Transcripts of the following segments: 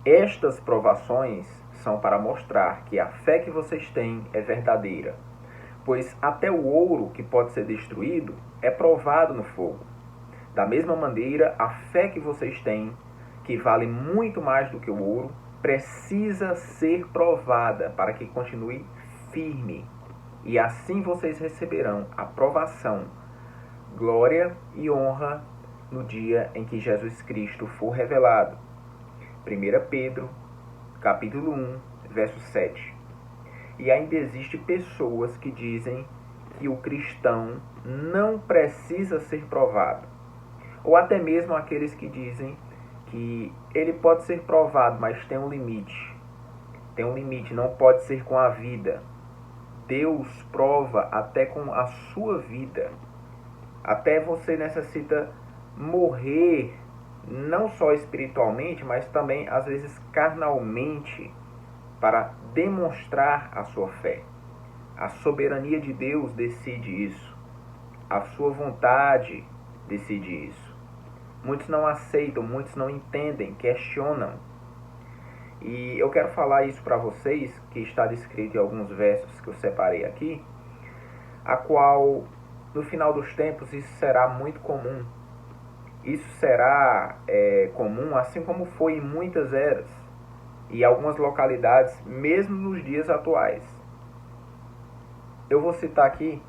Estas provações são para mostrar que a fé que vocês têm é verdadeira, pois até o ouro que pode ser destruído é provado no fogo. Da mesma maneira, a fé que vocês têm, que vale muito mais do que o ouro, precisa ser provada para que continue firme. E assim vocês receberão a provação, glória e honra no dia em que Jesus Cristo for revelado. 1 Pedro, capítulo 1, verso 7. E ainda existe pessoas que dizem que o cristão não precisa ser provado. Ou até mesmo aqueles que dizem que ele pode ser provado, mas tem um limite. Tem um limite, não pode ser com a vida. Deus prova até com a sua vida. Até você necessita morrer, não só espiritualmente, mas também às vezes carnalmente, para demonstrar a sua fé. A soberania de Deus decide isso. A sua vontade decide isso. Muitos não aceitam, muitos não entendem, questionam. E eu quero falar isso para vocês, que está descrito em alguns versos que eu separei aqui, a qual, no final dos tempos, isso será muito comum. Isso será comum, assim como foi em muitas eras e algumas localidades, mesmo nos dias atuais. Eu vou citar aqui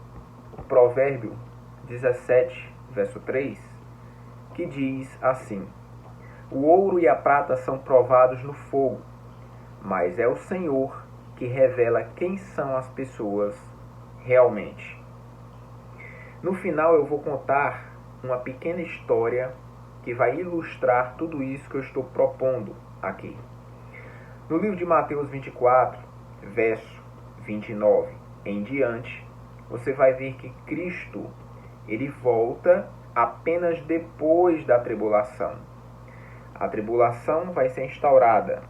o Provérbio 17, verso 3, que diz assim: o ouro e a prata são provados no fogo, mas é o Senhor que revela quem são as pessoas realmente. No final eu vou contar uma pequena história que vai ilustrar tudo isso que eu estou propondo aqui. No livro de Mateus 24, verso 29 em diante, você vai ver que Cristo, ele volta apenas depois da tribulação. A tribulação vai ser instaurada.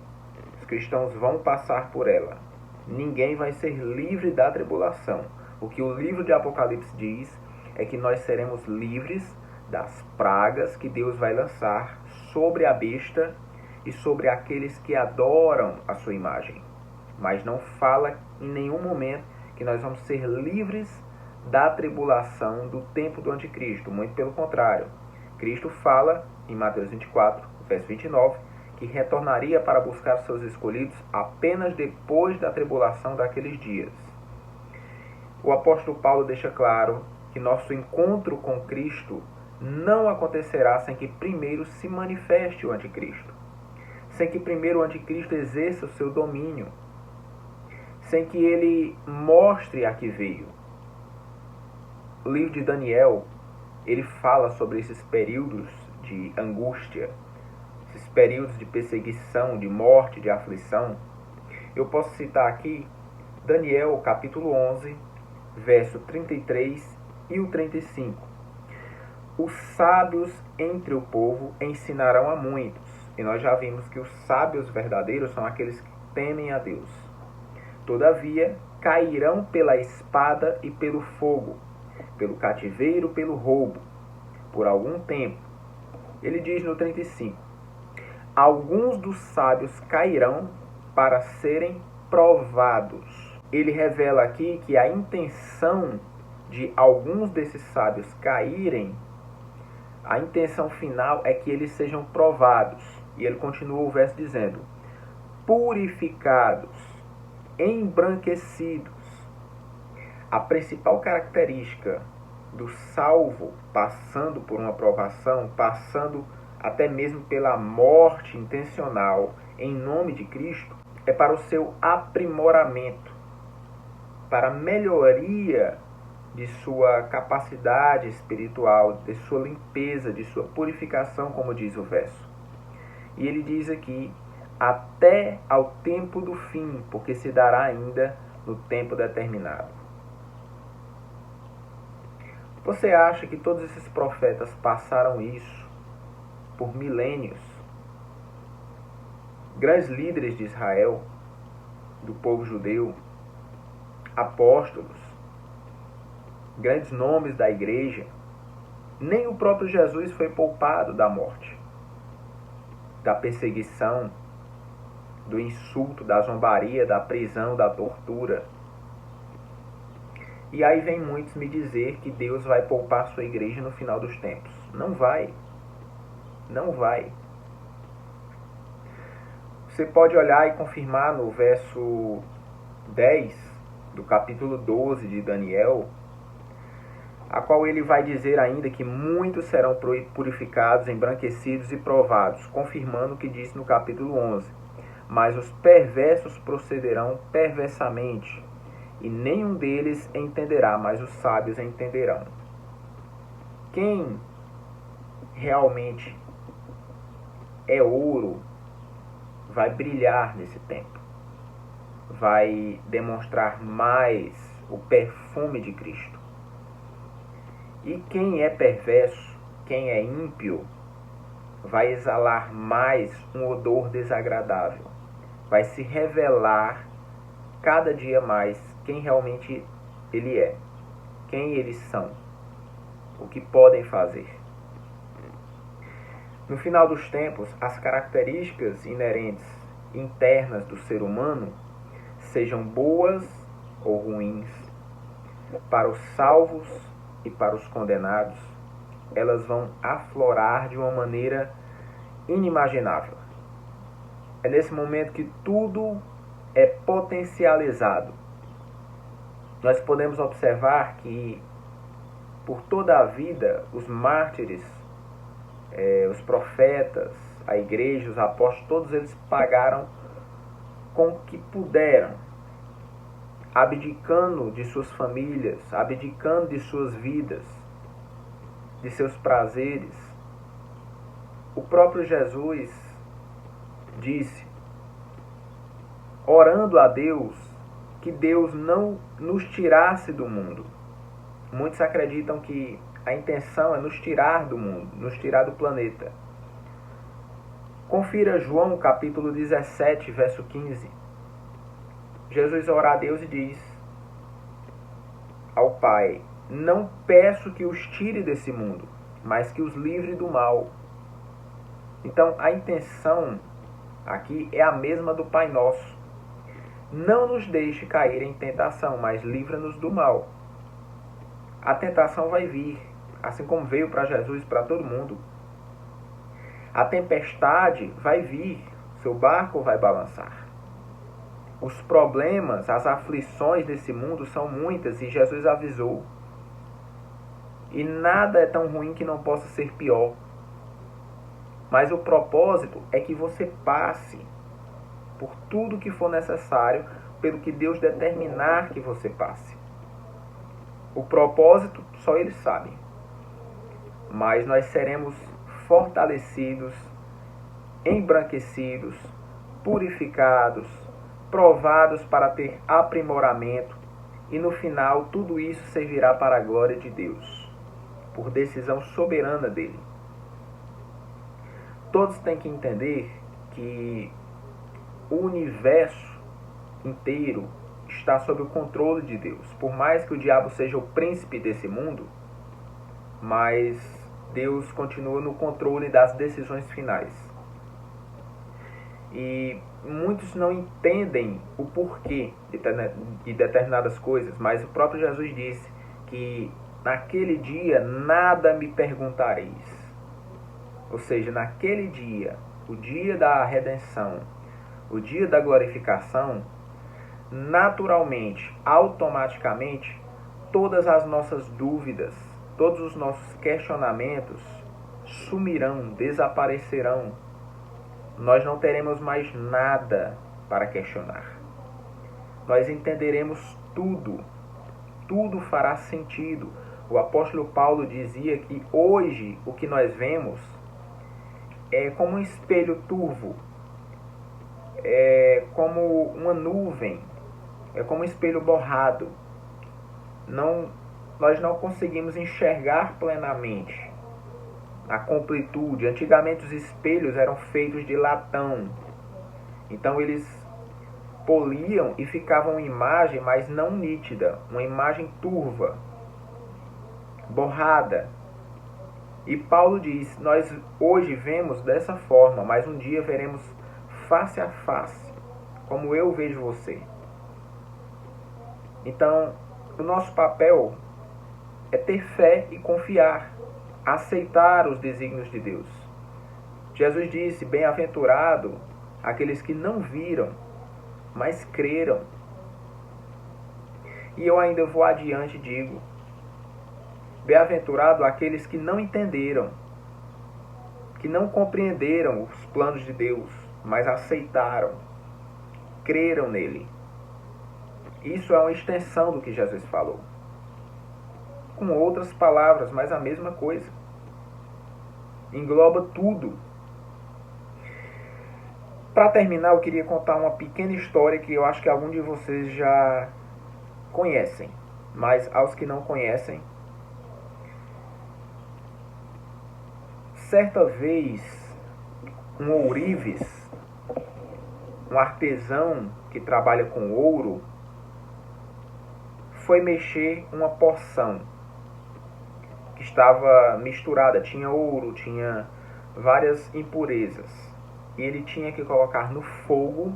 Os cristãos vão passar por ela. Ninguém vai ser livre da tribulação. O que o livro de Apocalipse diz é que nós seremos livres das pragas que Deus vai lançar sobre a besta e sobre aqueles que adoram a sua imagem. Mas não fala em nenhum momento que nós vamos ser livres da tribulação do tempo do anticristo. Muito pelo contrário. Cristo fala em Mateus 24, verso 29, que retornaria para buscar seus escolhidos apenas depois da tribulação daqueles dias. O apóstolo Paulo deixa claro que nosso encontro com Cristo não acontecerá sem que primeiro se manifeste o anticristo, sem que primeiro o anticristo exerça o seu domínio, sem que ele mostre a que veio. O livro de Daniel, ele fala sobre esses períodos de angústia, esses períodos de perseguição, de morte, de aflição. Eu posso citar aqui Daniel, capítulo 11, verso 33 e o 35. Os sábios entre o povo ensinarão a muitos. E nós já vimos que os sábios verdadeiros são aqueles que temem a Deus. Todavia, cairão pela espada e pelo fogo, pelo cativeiro, pelo roubo, por algum tempo. Ele diz no 35, alguns dos sábios cairão para serem provados. Ele revela aqui que a intenção de alguns desses sábios caírem, a intenção final é que eles sejam provados. E ele continua o verso dizendo, purificados, embranquecidos. A principal característica do salvo passando por uma provação, passando até mesmo pela morte intencional em nome de Cristo, é para o seu aprimoramento, para a melhoria de sua capacidade espiritual, de sua limpeza, de sua purificação, como diz o verso. E ele diz aqui, até ao tempo do fim, porque se dará ainda no tempo determinado. Você acha que todos esses profetas passaram isso por milênios? Grandes líderes de Israel, do povo judeu, apóstolos, grandes nomes da igreja, nem o próprio Jesus foi poupado da morte, da perseguição, do insulto, da zombaria, da prisão, da tortura. E aí vem muitos me dizer que Deus vai poupar sua igreja no final dos tempos. Não vai. Não vai. Você pode olhar e confirmar no verso 10 do capítulo 12 de Daniel, a qual ele vai dizer ainda que muitos serão purificados, embranquecidos e provados, confirmando o que disse no capítulo 11. Mas os perversos procederão perversamente, e nenhum deles entenderá, mas os sábios entenderão. Quem realmente é ouro vai brilhar nesse tempo, vai demonstrar mais o perfume de Cristo. E quem é perverso, quem é ímpio, vai exalar mais um odor desagradável, vai se revelar cada dia mais quem realmente ele é, quem eles são, o que podem fazer. No final dos tempos, as características inerentes internas do ser humano, sejam boas ou ruins, para os salvos e para os condenados, elas vão aflorar de uma maneira inimaginável. É nesse momento que tudo é potencializado. Nós podemos observar que por toda a vida os mártires, os profetas, a igreja, os apóstolos, todos eles pagaram com o que puderam, abdicando de suas famílias, abdicando de suas vidas, de seus prazeres. O próprio Jesus disse, orando a Deus, que Deus não nos tirasse do mundo. Muitos acreditam que a intenção é nos tirar do mundo, nos tirar do planeta. Confira João capítulo 17, verso 15. Jesus ora a Deus e diz ao Pai, não peço que os tire desse mundo, mas que os livre do mal. Então a intenção aqui é a mesma do Pai Nosso. Não nos deixe cair em tentação, mas livra-nos do mal. A tentação vai vir, assim como veio para Jesus e para todo mundo. A tempestade vai vir, seu barco vai balançar. Os problemas, as aflições desse mundo são muitas e Jesus avisou. E nada é tão ruim que não possa ser pior. Mas o propósito é que você passe por tudo que for necessário, pelo que Deus determinar que você passe. O propósito só Ele sabe. Mas nós seremos fortalecidos, embranquecidos, purificados, provados para ter aprimoramento, e no final tudo isso servirá para a glória de Deus, por decisão soberana dele. Todos têm que entender que o universo inteiro está sob o controle de Deus. Por mais que o diabo seja o príncipe desse mundo, mas Deus continua no controle das decisões finais. E muitos não entendem o porquê de determinadas coisas, mas o próprio Jesus disse que naquele dia nada me perguntareis. Ou seja, naquele dia, o dia da redenção, o dia da glorificação, naturalmente, automaticamente, todas as nossas dúvidas, todos os nossos questionamentos sumirão, desaparecerão. Nós não teremos mais nada para questionar. Nós entenderemos tudo. Tudo fará sentido. O apóstolo Paulo dizia que hoje o que nós vemos é como um espelho turvo, é como uma nuvem, é como um espelho borrado. Nós não conseguimos enxergar plenamente a completude. Antigamente os espelhos eram feitos de latão, então eles poliam e ficavam uma imagem, mas não nítida, uma imagem turva, borrada. E Paulo diz, nós hoje vemos dessa forma, mas um dia veremos face a face. como eu vejo você. Então, o nosso papel é ter fé e confiar, aceitar os desígnios de Deus. Jesus disse: bem-aventurado aqueles que não viram, mas creram. E eu ainda vou adiante e digo: bem-aventurado aqueles que não entenderam, que não compreenderam os planos de Deus, mas aceitaram, creram nele. Isso é uma extensão do que Jesus falou. Com outras palavras, mas a mesma coisa. Engloba tudo. Para terminar, eu queria contar uma pequena história que eu acho que alguns de vocês já conhecem, mas aos que não conhecem, certa vez um ourives, um artesão que trabalha com ouro, foi mexer uma porção que estava misturada, tinha ouro, tinha várias impurezas, e ele tinha que colocar no fogo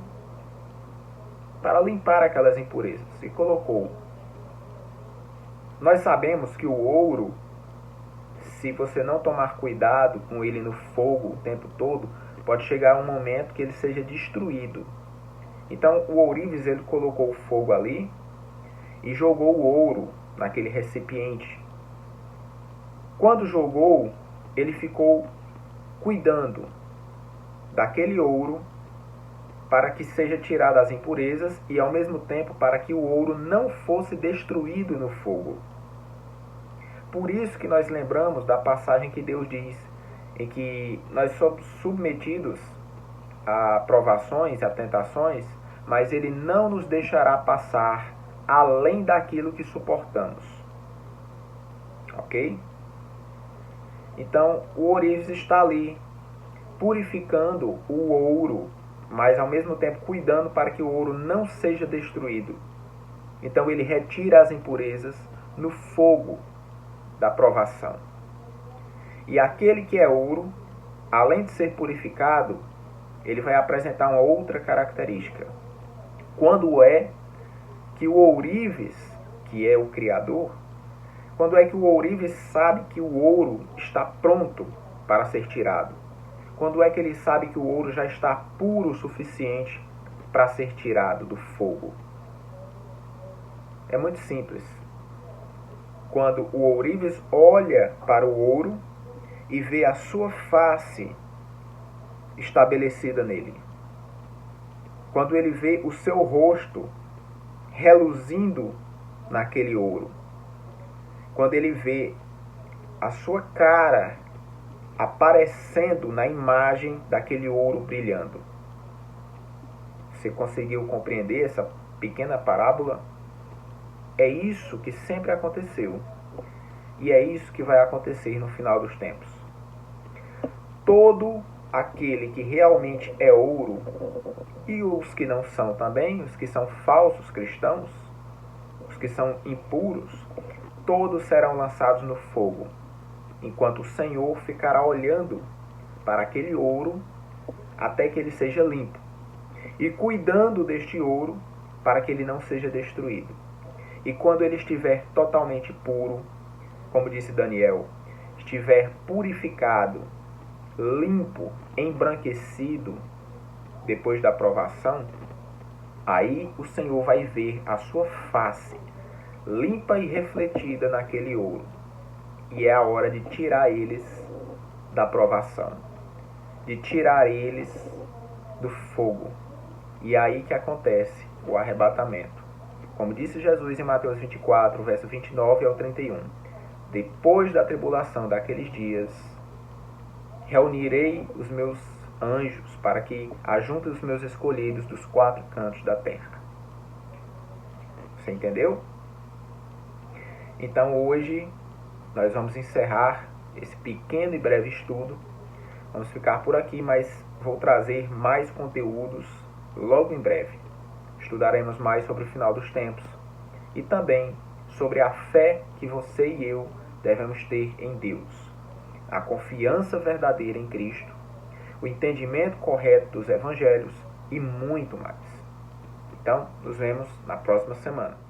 para limpar aquelas impurezas, e colocou. Nós sabemos que o ouro, se você não tomar cuidado com ele no fogo o tempo todo, pode chegar um momento que ele seja destruído. Então o ourives, ele colocou o fogo ali e jogou o ouro naquele recipiente. Quando jogou, ele ficou cuidando daquele ouro para que seja tirada as impurezas e ao mesmo tempo para que o ouro não fosse destruído no fogo. Por isso que nós lembramos da passagem que Deus diz, em que nós somos submetidos a provações, a tentações, mas Ele não nos deixará passar além daquilo que suportamos. Ok? Então, o ourives está ali, purificando o ouro, mas ao mesmo tempo cuidando para que o ouro não seja destruído. Então, ele retira as impurezas no fogo da provação. E aquele que é ouro, além de ser purificado, ele vai apresentar uma outra característica. Quando é que o ourives, que é o Criador, quando é que o ourives sabe que o ouro está pronto para ser tirado? Quando é que ele sabe que o ouro já está puro o suficiente para ser tirado do fogo? É muito simples. Quando o ourives olha para o ouro e vê a sua face estabelecida nele. Quando ele vê o seu rosto reluzindo naquele ouro. Quando ele vê a sua cara aparecendo na imagem daquele ouro brilhando. Você conseguiu compreender essa pequena parábola? É isso que sempre aconteceu. E é isso que vai acontecer no final dos tempos. Todo aquele que realmente é ouro, e os que não são também, os que são falsos cristãos, os que são impuros, todos serão lançados no fogo, enquanto o Senhor ficará olhando para aquele ouro até que ele seja limpo, e cuidando deste ouro para que ele não seja destruído. E quando ele estiver totalmente puro, como disse Daniel, estiver purificado, limpo, embranquecido, depois da provação, aí o Senhor vai ver a sua face limpa e refletida naquele ouro. E é a hora de tirar eles da provação, de tirar eles do fogo. E é aí que acontece o arrebatamento. Como disse Jesus em Mateus 24, verso 29 ao 31. Depois da tribulação daqueles dias, reunirei os meus anjos para que ajuntem os meus escolhidos dos 4 cantos da terra. Você entendeu? Então hoje nós vamos encerrar esse pequeno e breve estudo. Vamos ficar por aqui, mas vou trazer mais conteúdos logo em breve. Estudaremos mais sobre o final dos tempos e também sobre a fé que você e eu devemos ter em Deus, a confiança verdadeira em Cristo, o entendimento correto dos evangelhos e muito mais. Então, nos vemos na próxima semana.